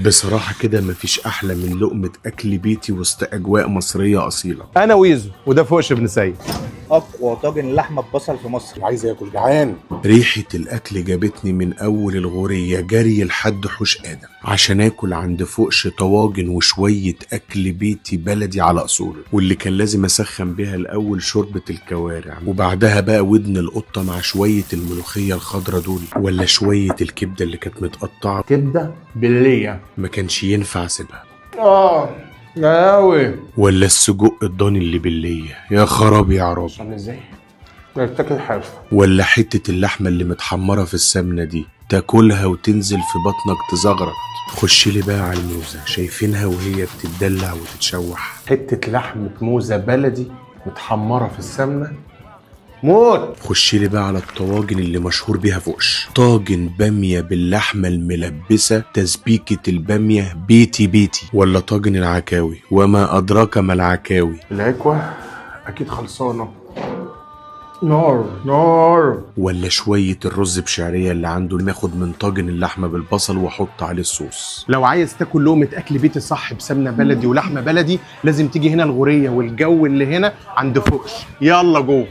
بصراحة كده مفيش أحلى من لقمة أكل بيتي وسط أجواء مصرية أصيلة. انا ويزو وده فوقش ابن سيد. اقوى طاجن لحمه ببصل في مصر. عايز اكل، جعان. ريحة الأكل جابتني من أول الغورية جري لحد حوش آدم عشان آكل عند فوقش طواجن وشوية أكل بيتي بلدي على أصوله، واللي كان لازم أسخن بيها الأول شوربة الكوارع، وبعدها بقى ودن القطة مع شوية الملوخية الخضرا دول، ولا شوية الكبدة اللي كانت متقطعة كبده بالليه. ما كانش ينفع أسيبها، يا قوي. ولا السجق الضاني اللي بالليه، يا خرابي يا عرابي، عامل ازاي؟ بتاكل حرفه. ولا حتة اللحمة اللي متحمرة في السمنة دي تاكلها وتنزل في بطنك تزغرط. خش لي بقى على الموزة، شايفينها وهي بتتدلع وتتشوح، حته لحمه موزه بلدي متحمره في السمنه موت. خش لي بقى على الطواجن اللي مشهور بيها فوقش، طاجن بامية باللحمة الملبسة تسبيكة البامية بيتي بيتي، ولا طاجن العكاوي وما أدراك ما العكاوي، العكوه اكيد خلصانه نار نار، ولا شوية الرز بشعرية اللي عنده ناخد من طاجن اللحمة بالبصل واحط عليه الصوص. لو عايز تاكل لقمه اكل بيتي صح بسمنه بلدي ولحمه بلدي لازم تيجي هنا الغوريه والجو اللي هنا عند فوقش. يلا جوه.